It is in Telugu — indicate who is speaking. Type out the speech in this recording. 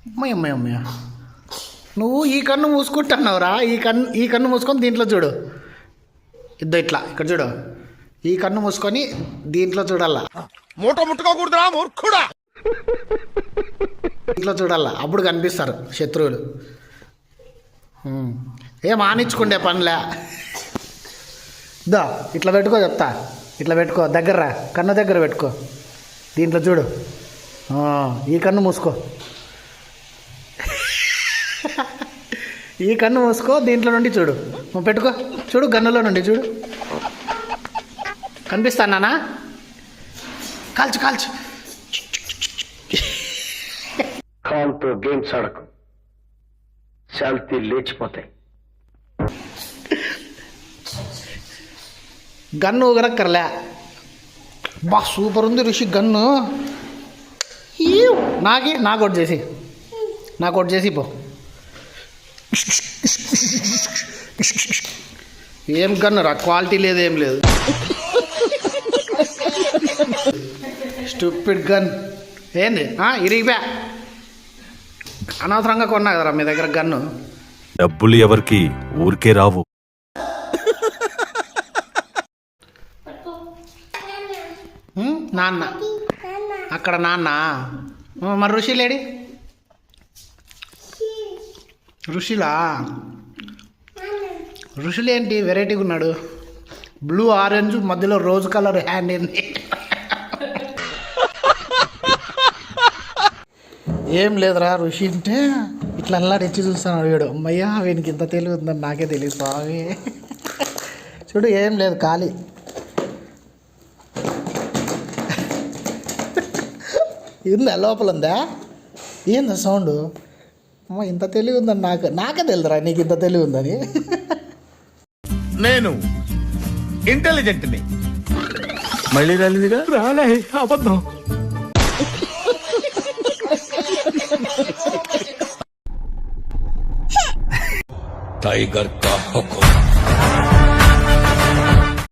Speaker 1: అమ్మాయి అమ్మాయి అమ్మాయి నువ్వు ఈ కన్ను మూసుకుంటున్నావురా. ఈ కన్ను మూసుకొని దీంట్లో చూడు. ఇట్లా ఇక్కడ చూడు. ఈ కన్ను మూసుకొని దీంట్లో చూడాలా.
Speaker 2: మూట ముట్టుకోకూడదురా మూర్ఖుడా.
Speaker 1: దీంట్లో చూడాలా, అప్పుడు కనిపిస్తారు శత్రువులు. ఏం ఆనించుకుండే పనిలే. దా ఇట్లా పెట్టుకో చెప్తా. ఇట్లా పెట్టుకో, దగ్గర రా, కన్ను దగ్గర పెట్టుకో. దీంట్లో చూడు. ఈ కన్ను మూసుకో. ఈ కన్ను మూసుకో, దీంట్లో నుండి చూడు. నువ్వు పెట్టుకో, చూడు గన్నులో నుండి చూడు. కనిపిస్తానా? కాల్చు కాల్చు.
Speaker 3: కాల్తో గేమ్స్ ఆడకు, శాంతి లేచిపోతాయి.
Speaker 1: గన్ను ఊగరక్కర్లే. బా సూపర్ ఉంది ఋషి గన్ను. నాకోటి చేసి పో. ఏం గన్ను రా, క్వాలిటీ లేదు ఏం లేదు. స్టూపిడ్ గన్ ఏంది ఇరిగిపోయా. అనవసరంగా కొన్నా కదరా మీ దగ్గర గన్ను.
Speaker 4: డబ్బులు ఎవరికి ఊరికే రావు.
Speaker 1: నాన్న అక్కడ నాన్న. మరి ఋషి లేడి? ఋషులు ఏంటి వెరైటీగా ఉన్నాడు. బ్లూ ఆరెంజ్ మధ్యలో రోజ్ కలర్ హ్యాండ్ ఏంది. ఏం లేదురా ఋషి అంటే ఇట్లా అల్లాడిచ్చి చూస్తాను వీడు. అమ్మయ్యా వీనికి ఇంత తెలివి ఉందని నాకే తెలియదు స్వామి. చూడు ఏం లేదు ఖాళీ. ఉందా లోపల ఉందా? ఏందా సౌండ్? అమ్మ ఇంత తెలివి ఉందని నాకే తెలుదురా నీకు ఇంత తెలివి ఉందని.
Speaker 2: నేను ఇంటెలిజెంట్ని.
Speaker 4: మళ్ళీ రాలేదుగా.
Speaker 2: రాలే, అబద్ధం.
Speaker 5: टाइगर का हुक्म।